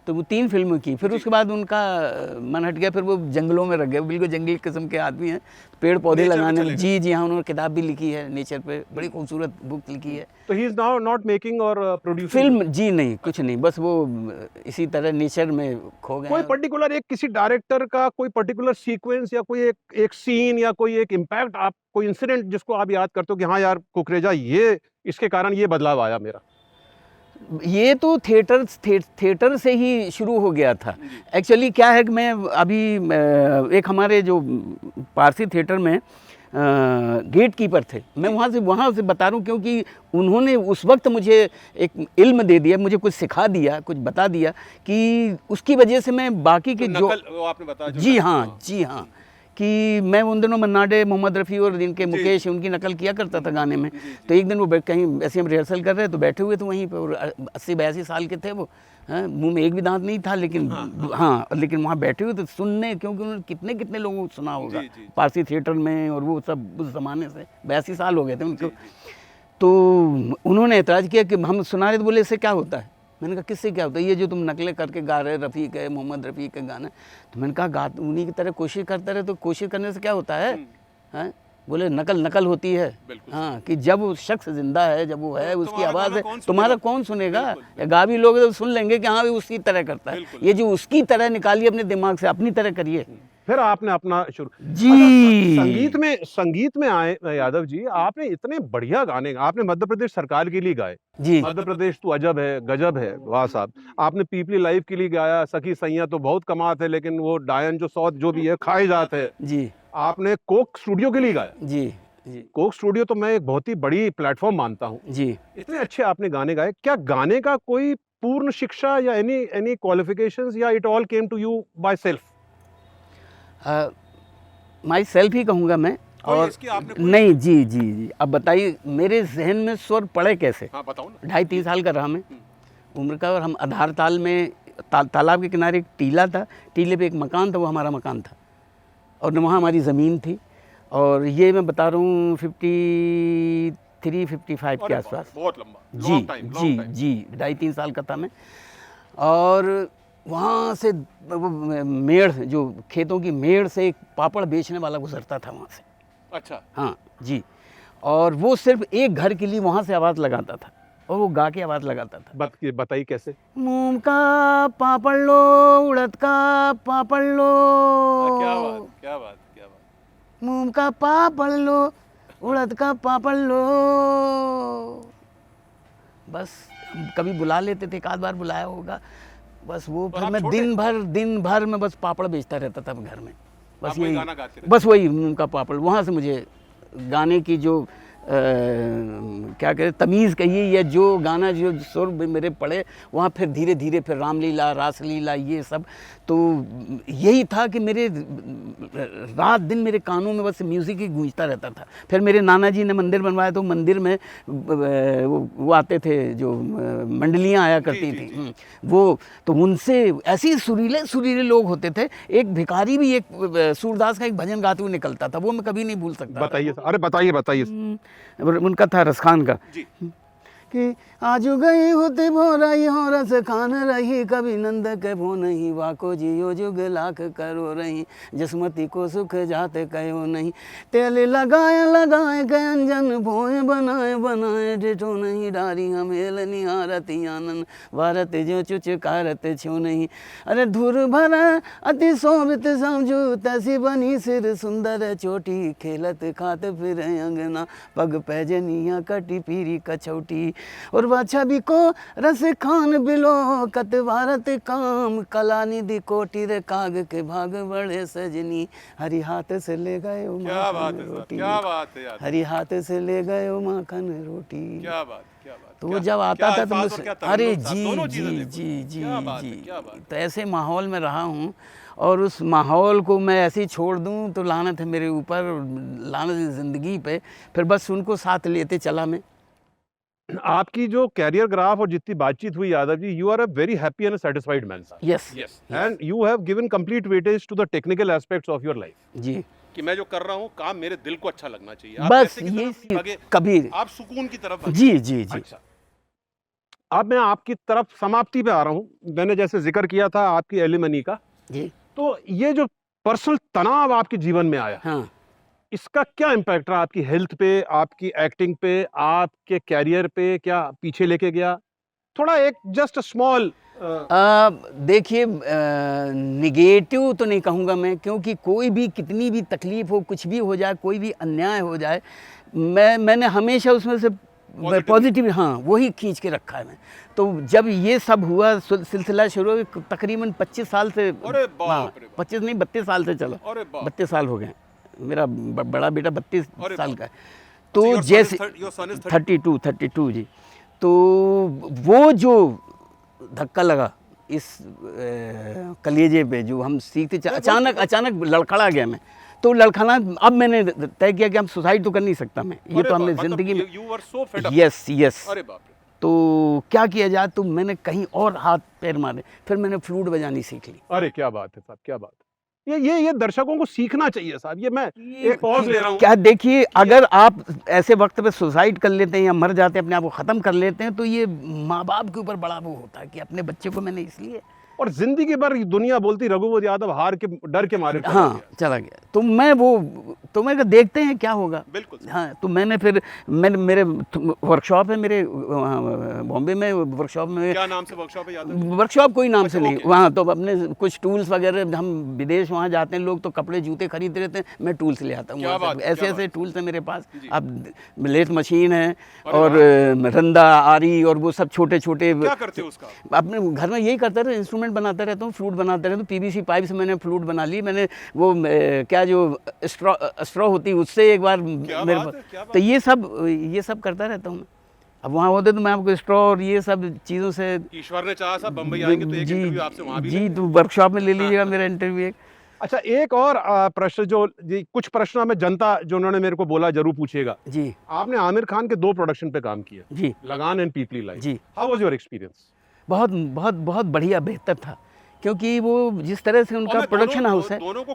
तो वो 3 फिल्में की, फिर उसके बाद उनका मन हट गया, फिर वो जंगलों में रह गए, बिल्कुल जंगली किस्म के आदमी हैं, पेड़ पौधे नेचर पे लगाने चले में। गए। जी जी हाँ, उन्होंने किताब भी लिखी है नेचर पे, बड़ी खूबसूरत बुक लिखी है। तो he is now not making और प्रोड्यूसिंग फिल्म जी नहीं, कुछ नहीं, बस वो इसी तरह नेचर में खो गए कोई हैं। पर्टिकुलर एक किसी डायरेक्टर का कोई पर्टिकुलर सीक्वेंस या कोई एक सीन या कोई एक इम्पैक्ट, आप कोई इंसिडेंट जिसको आप याद करते हो कि हाँ यार कुकरेजा, ये इसके कारण ये बदलाव आया मेरा? ये तो थिएटर से ही शुरू हो गया था। एक्चुअली क्या है कि मैं अभी एक हमारे जो पारसी थिएटर में गेट कीपर थे, मैं वहाँ से बता रहा हूँ, क्योंकि उन्होंने उस वक्त मुझे एक इल्म दे दिया, मुझे कुछ सिखा दिया, कुछ बता दिया कि उसकी वजह से मैं बाकी के जो वो आपने बताया जी हाँ जी हाँ, कि मैं उन दिनों मन्ना डे, मोहम्मद रफ़ी और इनके मुकेश, उनकी नकल किया करता था गाने में। तो एक दिन वो कहीं ऐसे हम रिहर्सल कर रहे तो बैठे हुए थे वहीं पर, और 80-82 साल के थे वो, हाँ, मुंह में एक भी दांत नहीं था, लेकिन हाँ लेकिन वहाँ बैठे हुए थे सुनने, क्योंकि उन्होंने कितने कितने लोगों को सुना होगा पारसी थिएटर में, और वो सब उस ज़माने से 82 साल हो गए थे उनको। तो उन्होंने एतराज़ किया कि हम सुना रहे, तो बोले इससे क्या होता है? मैंने कहा किससे क्या होता है? ये जो तुम नकलें करके गा रहे, रफ़ी के, मोहम्मद रफ़ी के गाना। तो मैंने कहा गा उन्हीं की तरह कोशिश करते रहे, तो कोशिश करने से क्या होता है? हैं? बोले नकल होती है। हाँ, कि जब वो शख्स जिंदा है, जब वो है, उसकी आवाज़ है, तुम्हारा कौन सुनेगा? या गा भी लोग तो सुन लेंगे कि हाँ भाई उसकी तरह करता है। ये जो उसकी तरह निकालिए अपने दिमाग से, अपनी तरह करिए। फिर आपने अपना शुरू जी। संगीत में आए यादव जी, आपने इतने बढ़िया गाने, आपने मध्य प्रदेश सरकार के लिए गाए, जी मध्य प्रदेश तो अजब है, गजब है, वाह साहब। आपने पीपली लाइव के लिए गाया, सखी सैया तो बहुत कमात है, लेकिन वो डायन जो सौत जो भी है खाई जात है। जी आपने कोक स्टूडियो के लिए गाया। जी जी कोक स्टूडियो तो मैं एक बहुत ही बड़ी प्लेटफॉर्म मानता हूँ। जी। इतने अच्छे आपने गाने गाए, क्या गाने का कोई पूर्ण शिक्षा या एनी क्वालिफिकेशंस, या it all came to you by self? My self ही कहूँगा मैं। और नहीं जी जी जी, अब बताइए मेरे जहन में स्वर पड़े कैसे? हाँ बताओ ना। 2.5-3 साल का रहा मैं उम्र का, और हम आधार ताल में तालाब के किनारे एक टीला था, टीले पे एक मकान था, वो हमारा मकान था, और वहाँ हमारी ज़मीन थी। और ये मैं बता रहा हूँ 53-55 के आसपास। बहुत लंबा, जी जी जी, 2.5-3 साल का था मैं। और वहाँ से वो मेड़, जो खेतों की मेड़ से एक पापड़ बेचने वाला गुजरता था वहाँ से। अच्छा। हाँ जी, और वो सिर्फ एक घर के लिए वहाँ से आवाज़ लगाता था, और वो गा के आवाज़ लगाता था। बताइए कैसे? मूंग का पापड़ लो, उड़द का पापड़ लो। क्या बात, क्या बात, क्या बात। मूंग का पापड़ लो, उड़द का पापड़ लो। बस कभी बुला लेते थे, एक आध बार बुलाया होगा, बस वो फिर मैं दिन भर में बस पापड़ बेचता रहता था घर में, बस यही, बस वही मूंग का पापड़। वहाँ से मुझे गाने की जो क्या कहते तमीज़ कहिए, या जो गाना जो सुर मेरे पड़े, वहाँ फिर धीरे धीरे फिर रामलीला, रासलीला, ये सब। तो यही था कि मेरे रात दिन मेरे कानों में बस म्यूज़िक ही गूंजता रहता था। फिर मेरे नाना जी ने मंदिर बनवाया, तो मंदिर में वो आते थे, जो मंडलियाँ आया करती थी, वो तो उनसे ऐसे ही सुरीले लोग होते थे। एक भिखारी भी एक सूरदास का एक भजन गाते हुए निकलता था, वो मैं कभी नहीं भूल सकता। बताइए, अरे बताइए। उनका था रसखान का कि आज गई होते भोरई हो रस खान रही, कभी नंद के भो नहीं, वाको जियो जुग लाख करो रही, जसमती को सुख जाते कहो नहीं, तेल लगाए के अंजन भोए बनाए डिठो नहीं, डारी हमेल निहारती आनंद भारत जो चुचकारत छो नहीं। अरे धुर भरा अति शोभित समझू, तैसी बनी सिर सुंदर चोटी, खेलत खात फिर अंगना, पग पैजनिया कटी पीरी कछौटी, और बाछा भी को रस खान बिलो, कत भारत काम कला निधि कोटि रे, काग के भाग बड़े सजनी, हरि हाथ से ले गए माखन रोटी। क्या बात है यार, हरि हाथ से ले गए माखन रोटी। क्या बात, क्या बात। तो वो जब आता था तो मुझसे, अरे जी जी जी जी जी, तो ऐसे माहौल में रहा हूँ, और उस माहौल को मैं ऐसे ही छोड़ दूँ तो लानत है मेरे ऊपर, लानत है ज़िंदगी पे। फिर बस उनको साथ लेते चला मैं। आपकी जो कैरियर ग्राफ और जितनी बातचीत हुई Yadav ji, you are a very happy and satisfied man sir. Yes and you have given complete weightage to the technical aspects of your life. जी, कि मैं जो कर रहा हूँ काम मेरे दिल को अच्छा लगना चाहिए, बस ये कभी आप सुकून की तरफ जी जी जी। अच्छा, अब मैं आपकी तरफ समाप्ति पे आ रहा हूँ। मैंने जैसे जिक्र किया था आपकी एलिमनी का, जी तो ये जो पर्सनल तनाव आपके जीवन में आया, हाँ। इसका क्या इम्पैक्ट रहा आपकी हेल्थ पे, आपकी एक्टिंग पे, आपके कैरियर पे? क्या पीछे लेके गया? थोड़ा एक जस्ट स्मॉल देखिए, निगेटिव तो नहीं कहूँगा मैं, क्योंकि कोई भी कितनी भी तकलीफ़ हो, कुछ भी हो जाए, कोई भी अन्याय हो जाए, मैंने हमेशा उसमें से पॉजिटिव, हाँ, वही खींच के रखा है मैं। तो जब ये सब हुआ, सिलसिला शुरू हुआ, तकरीबन 25 साल से, अरे बाप हाँ, रे बाप। 25 नहीं 32 साल से चला, अरे बाप। 32 साल हो गए। मेरा बड़ा बेटा 32 अरे साल बाप। का है। तो your son is जैसे your son is 32 जी, तो वो जो धक्का लगा इस कलेजे पे, जो हम सीखते अचानक लड़खड़ा गया मैं। तो लड़खड़ा, अब मैंने तय किया कि हम सुसाइड तो कर नहीं सकता मैं, ये तो हमने ज़िंदगी में, you were so fed up। Yes. अरे बाप रे। तो क्या किया जाए, तो मैंने कहीं और हाथ पैर मारे, फिर मैंने फ्लूट बजानी सीख ली। अरे क्या बात है साहब, क्या बात है। ये दर्शकों को सीखना चाहिए साहब। ये मैं एक पॉज ले रहा हूँ। क्या, देखिए, अगर आप ऐसे वक्त पे सुसाइड कर लेते हैं या मर जाते हैं, अपने आप को ख़त्म कर लेते हैं, तो ये माँ बाप के ऊपर बड़ा वो होता है कि अपने बच्चे को मैंने इसलिए, और जिंदगी भर दुनिया बोलती रघुवर यादव हार के डर के मारे चला हाँ गया। चला गया। तो मैं कहा देखते हैं क्या होगा। बिल्कुल। हाँ, तो मैंने मेरे वर्कशॉप है, मेरे बॉम्बे में वर्कशॉप में। क्या नाम से वर्कशॉप है, याद है? वर्कशॉप कोई नाम से अच्छा, नहीं, ओके। वहाँ तो अपने कुछ टूल्स वगैरह, हम विदेश वहाँ जाते हैं लोग तो कपड़े जूते खरीद रहते हैं, मैं टूल्स ले आता हूँ क्या वहाँ बात से। है, ऐसे क्या ऐसे टूल्स हैं मेरे पास। जी। अब लेथ मशीन है अरे और रंदा आरी और वो सब छोटे छोटे। क्या करते हो उसका? अपने घर में यही करता रहता, इंस्ट्रूमेंट बनाता रहता हूँ, फ्लूट बनाता रहता हूँ। पीवीसी पाइप से मैंने फ्लूट बना ली। मैंने वो क्या जो स्ट्रॉ होती है उससे एक बार मेरे पास, तो ये सब करता रहता हूँ मैं। अब वहाँ होते तो मैं आपको स्ट्रॉ और ये सब चीज़ों से, ईश्वर ने चाहा साहब बम्बई आएंगे तो एक इंटरव्यू आपसे वहाँ भी जी, लेंगे। तो वर्कशॉप में ले लीजिएगा मेरा इंटरव्यू एक। अच्छा, एक और प्रश्न जो जी, कुछ प्रश्न में जनता जो उन्होंने मेरे को बोला जरूर पूछिएगा। जी आपने आमिर खान के 2 प्रोडक्शन पे काम किया, जी लगान एंड पीपली लाइव। जी। How was your experience? बहुत बहुत बहुत बढ़िया, बेहतर था, क्योंकि वो जिस तरह से उनका प्रोडक्शन हाउस है। दोनों को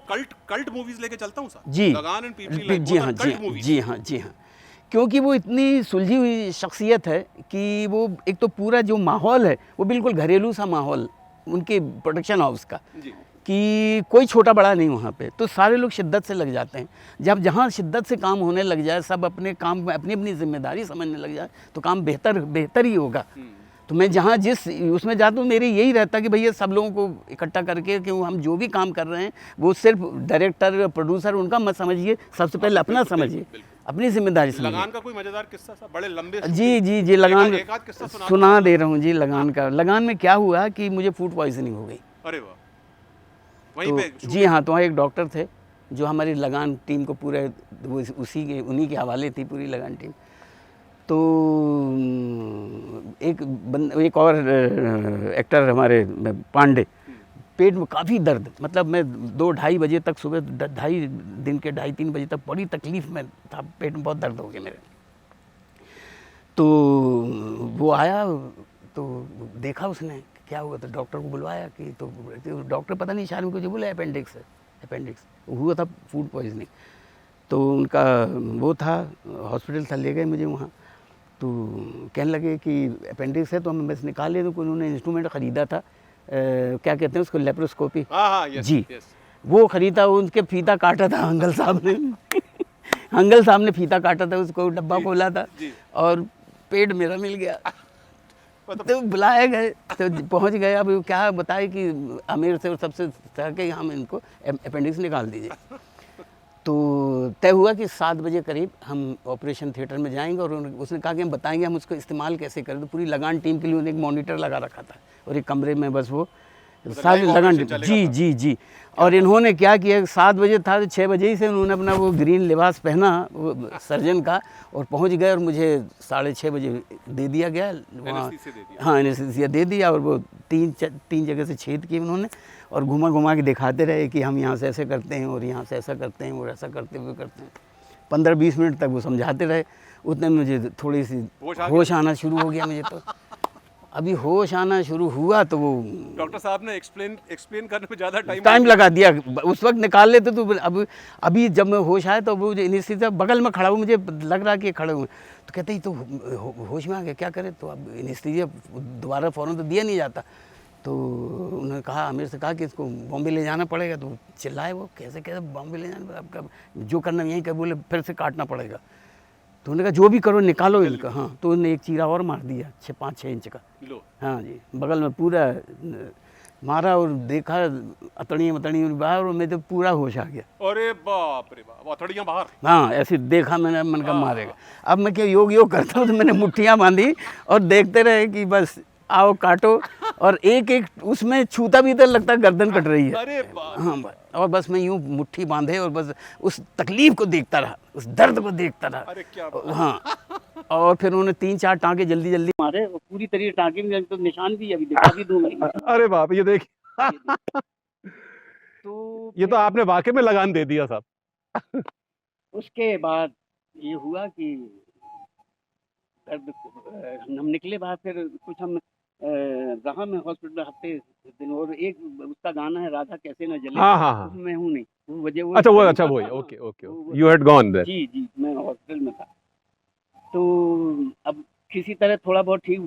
कल्ट मूवीज लेके चलता हूँ sir. Ji, Lagaan and Peepli Live, जी हाँ, जी हाँ, क्योंकि वो इतनी सुलझी हुई शख्सियत है कि वो एक तो पूरा जो माहौल है वो बिल्कुल घरेलू सा माहौल उनके प्रोडक्शन हाउस का, जी। कि कोई छोटा बड़ा नहीं वहाँ पे, तो सारे लोग शिद्दत से लग जाते हैं। जब जहाँ शिद्दत से काम होने लग जाए, सब अपने काम में अपनी अपनी जिम्मेदारी समझने लग जाए, तो काम बेहतर ही होगा। तो मैं जहाँ जिस उसमें जाता हूँ, मेरे यही रहता कि भैया सब लोगों को इकट्ठा करके कि हम जो भी काम कर रहे हैं वो सिर्फ डायरेक्टर प्रोड्यूसर उनका मत समझिए, सबसे पहले अपना समझिए, अपनी जिम्मेदारी समझिए। लगान का कोई मजेदार किस्सा सा, बड़े लंबे? जी, लगान एक आध किस्सा सुना दे रहा हूँ जी। लगान में क्या हुआ कि मुझे फूड पॉइजनिंग हो गई। अरे वाह। वहीं पे जी हाँ, तो वहाँ एक डॉक्टर थे जो हमारी लगान टीम को पूरे उन्हीं के हवाले थी पूरी लगान टीम। तो एक और एक्टर हमारे पांडे, पेट में काफ़ी दर्द, मतलब मैं 2-2:30 बजे तक, सुबह 2:30 बजे तक बड़ी तकलीफ़ में था, पेट में बहुत दर्द हो गया मेरे। तो वो आया तो देखा उसने क्या हुआ, तो डॉक्टर को बुलवाया कि तो डॉक्टर पता नहीं शायद मुझे बोला अपेंडिक्स हुआ था, फूड पॉइजनिंग। तो उनका वो था, हॉस्पिटल था, ले गए मुझे वहाँ। तो कहने लगे कि अपेंडिक्स है, तो हम बस निकाल ले। तो उन्होंने इंस्ट्रूमेंट ख़रीदा था, क्या कहते हैं उसको, लेप्रोस्कोपी। जी, वो ख़रीदा, उनके फीता काटा था अंकल साहब ने अंकल साहब ने फीता काटा था, उसको डब्बा खोला था और पेट मेरा मिल गया। तो बुलाए गए, तो पहुंच गए। अब क्या बताए कि आमिर से और सबसे कहा कि हम इनको अपेंडिक्स निकाल दीजिए। तो तय हुआ कि 7 बजे करीब हम ऑपरेशन थिएटर में जाएंगे, और उसने कहा कि हम बताएंगे हम उसको इस्तेमाल कैसे करें। तो पूरी लगान टीम के लिए उन्होंने एक मॉनिटर लगा रखा था, और एक कमरे में बस वो सारी लगान, जी। और इन्होंने क्या किया, 7 बजे था, तो 6 बजे ही से उन्होंने अपना वो ग्रीन लिबास पहना वो सर्जन का, और पहुंच गए, और मुझे 6:30 बजे दे दिया गया वहाँ। हाँ, एनेस्थीसिया दे दिया, और वो 3 जगह से छेद किए उन्होंने, और घुमा के दिखाते रहे कि हम यहाँ से ऐसे करते हैं और यहाँ से ऐसा करते हैं और ऐसा करते हुए करते हैं। 15-20 मिनट तक वो समझाते रहे। उतने मुझे थोड़ी सी होश आना शुरू हो गया मुझे। तो अभी होश आना शुरू हुआ तो वो डॉक्टर साहब ने एक्सप्लेन करने में ज़्यादा टाइम लगा दिया। उस वक्त निकाल लेते तो अब अभी जब मैं होश आया तो वो एनेस्थीसिया बगल में खड़ा हूँ, मुझे लग रहा कि खड़े हुए, तो कहते ही तो होश में आ गया, क्या करे, तो अब एनेस्थीसिया दोबारा फ़ौरन तो दिया नहीं जाता। तो उन्होंने कहा, आमिर से कहा कि इसको बॉम्बे ले जाना पड़ेगा। तो चिल्लाए वो, कैसे कैसे बॉम्बे ले जाना, आपका जो करना यहीं कर, बोले फिर से काटना पड़ेगा। तो उन्होंने कहा जो भी करो निकालो इनका। हाँ, तो उन्होंने एक चीरा और मार दिया 5-6 इंच का। हाँ जी, बगल में पूरा मारा और देखा अतड़ियाँ बाहर, और मैं तो पूरा होश आ गया। अरे बाप रे बाप, अतड़ियाँ बाहर। हाँ, ऐसे देखा मैंने, मन का मारेगा। अब मैं क्या योग करता हूँ, तो मैंने मुट्ठियाँ बांधी और देखते रहे कि बस आओ काटो, और एक एक उसमें छूता भी तो लगता गर्दन कट रही है। अरे बाप। हाँ, और बस मैं यूँ मुट्ठी बांधे और बस उस तकलीफ को देखता रहा, उस दर्द को देखता रहा। अरे क्या हाँ, और फिर उन्होंने 3-4 टाँके जल्दी जल्दी मारे, और पूरी तरह टाँके में तो निशान भी अभी दिखा भी दूंगा। अरे बाप, ये देखिए। तो ये तो आपने वाकई में लगान दे दिया साहब। उसके बाद ये हुआ कि हम निकले बाहर, फिर कुछ हम रहा मैं हॉस्पिटल हफ्ते दिन, और एक उसका गाना है राधा कैसे न जले, हाँ। उसमें मैं हूँ नहीं, वो वजह वो अच्छा, वो ही। Okay, you had gone there. जी, मैं हॉस्पिटल में था। तो अब किसी तरह थोड़ा बहुत ठीक,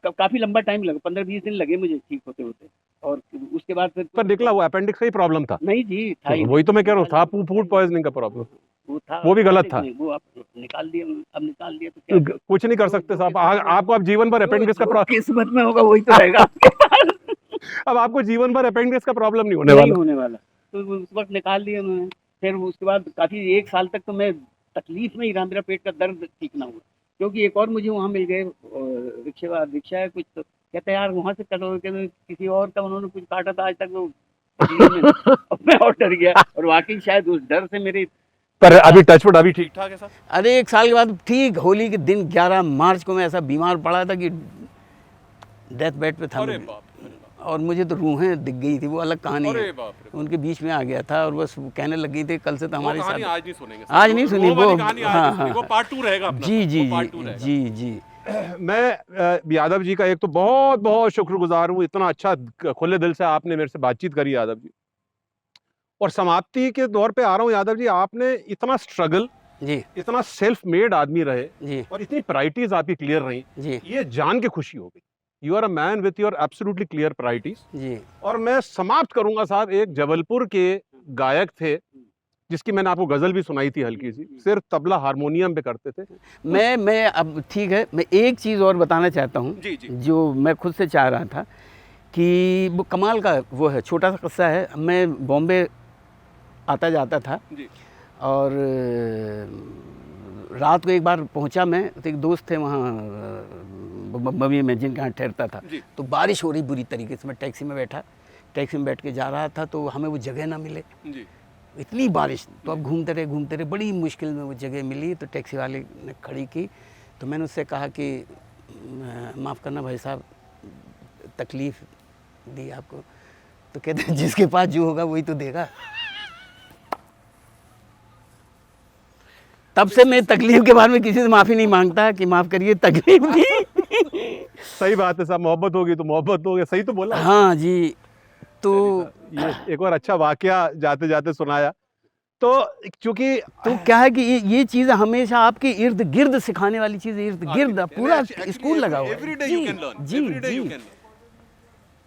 काफी लंबा टाइम लगा, 15-20 दिन लगे मुझे ठीक होते होते, और उसके बाद फिर पर निकला वो अपेंडिक्स का ही प्रॉब्लम था? नहीं जी, था ही वही तो मैं कह रहा हूँ, था फूड पॉइजनिंग का प्रॉब्लम। वो था, वो भी गलत था। वो आप निकाल दिया, अब निकाल दिया तो क्या, कुछ नहीं कर सकते साहब। आपको अब जीवन भर अपेंडिक्स का प्रॉब्लम, किस्मत में होगा वही तो रहेगा। अब आपको जीवन भर अपेंडिक्स का प्रॉब्लम नहीं होने वाला। तो उस वक्त निकाल दिया उन्होंने। फिर उसके बाद काफी 1 साल तक तो मैं तकलीफ में ही रहा, मेरा पेट का दर्द ठीक ना हुआ, क्योंकि एक और मुझे वहाँ मिल गए रिक्शा है कुछ, तो कहते यार वहाँ से कटो, किसी और का उन्होंने कुछ काटा था आज तक, वो अब मैं और डर गया, और वाकई शायद उस डर से मेरे, पर अभी टचवुड अभी ठीक ठाक है सर। अरे 1 साल के बाद ठीक, होली के दिन 11 मार्च को मैं ऐसा बीमार पड़ा था कि डेथ बेड पे था। अरे बाप, और मुझे तो रूहें दिख गई थी, वो अलग कहानी अरे है। बाप रे। उनके बीच में आ गया था, और बस वो कहने लग गई थी कल से तो हमारे साथ। आज नहीं सुनेंगे, आज नहीं सुनी वो। हाँ, वो पार्ट 2 रहेगा अपना। जी। मैं यादव जी का एक तो बहुत बहुत शुक्रगुजार हूँ, इतना अच्छा खुले दिल से आपने मेरे से बातचीत करी यादव जी। और समाप्ति के दौर पे आ रहा हूँ यादव जी, आपने इतना स्ट्रगल जी, इतना सेल्फ मेड आदमी रहे जी, और इतनी प्रायोरिटीज आपकी क्लियर रही जी, ये जान के खुशी हो गई। You are a man with your absolutely clear priorities. जी। और मैं समाप्त करूंगा साहब, एक जबलपुर के गायक थे जिसकी मैंने आपको गजल भी सुनाई थी हल्की सी, सिर्फ तबला हारमोनियम पे करते थे। मैं अब ठीक है, मैं एक चीज़ और बताना चाहता हूँ, जो मैं खुद से चाह रहा था कि वो कमाल का वो है, छोटा सा किस्सा है। मैं बॉम्बे आता जाता था जी। और रात को एक बार पहुंचा मैं, तो एक दोस्त थे वहाँ बम्बई में जिनके यहाँ ठहरता था। तो बारिश हो रही बुरी तरीके से, मैं टैक्सी में बैठ के जा रहा था, तो हमें वो जगह ना मिले जी। इतनी बारिश। तो अब घूमते रहे, बड़ी मुश्किल में वो जगह मिली। तो टैक्सी वाले ने खड़ी की, तो मैंने उससे कहा कि माफ़ करना भाई साहब, तकलीफ़ दी आपको। तो कहते जिसके पास जो होगा वही तो देगा। तब से मैं तकलीफ के बारे में किसी से माफ़ी नहीं मांगता कि माफ़ करिए तकलीफ दी। सही बात है साहब, मोहब्बत होगी तो मोहब्बत होगी, सही तो बोला। हाँ जी। तो ये एक और अच्छा वाकया जाते जाते सुनाया। तो क्योंकि तो क्या है कि ये चीज़ हमेशा आपके इर्द गिर्द सिखाने वाली चीज़, इर्द गिर्द पूरा स्कूल लगा हुआ है। जी।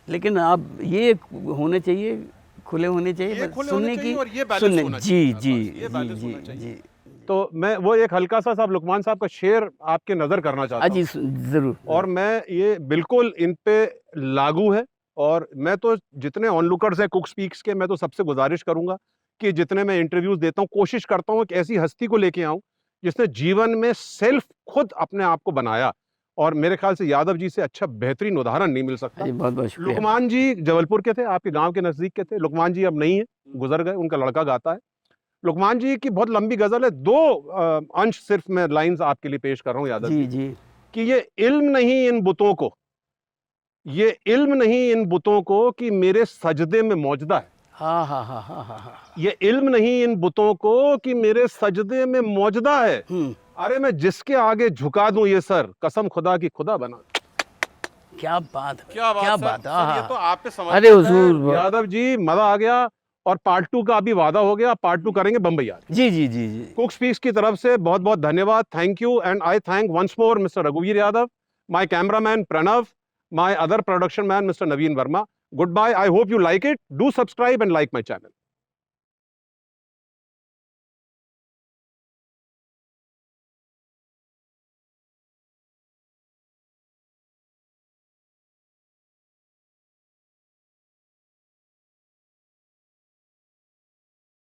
लेकिन अब ये होने चाहिए, खुले होने चाहिए, सुनने की, सुनने। जी। तो मैं वो एक हल्का सा साहब लुकमान साहब का शेर आपके नजर करना चाहता हूँ। जी जरूर। और मैं ये बिल्कुल इन पे लागू है, और मैं तो जितने ऑनलुकर्स हैं कुक स्पीक्स के, मैं तो सबसे गुजारिश करूंगा कि जितने मैं इंटरव्यूज देता हूँ, कोशिश करता हूँ कि ऐसी हस्ती को लेके आऊं जिसने जीवन में सेल्फ खुद अपने आप को बनाया। और मेरे ख्याल से यादव जी से अच्छा बेहतरीन उदाहरण नहीं मिल सकता। बहुत बहुत शुक्रिया। लुकमान जी जबलपुर के थे, आपके गांव के नजदीक के थे। लुकमान जी अब नहीं है, गुजर गए, उनका लड़का गाता है। लुकमान जी की बहुत लंबी गजल है, 2 अंश सिर्फ मैं लाइंस आपके लिए पेश कर रहा हूं यादव जी। कि ये इल्म नहीं इन बुतों को, ये इल्म नहीं इन बुतों को कि मेरे सजदे में मौजदा है। ये इल्म नहीं इन बुतों को कि मेरे सजदे में मौजदा है। अरे मैं जिसके आगे झुका दूं ये सर, कसम खुदा की खुदा बना। क्या बात है, क्या बात क्या सर, बात सर, है, ये हाँ। तो आप पे समझ अरे हुजूर, यादव जी, मजा आ गया। और पार्ट 2 का अभी वादा हो गया, पार्ट 2 करेंगे बम्बई आज। जी जी जी जी। कुक स्पीक्स की तरफ से बहुत बहुत धन्यवाद, thank you, and I thank once more mister रघुवीर Yadav, my cameraman Pranav, my other production man mister Naveen Verma. Good bye, I hope you like it, do subscribe and like my channel.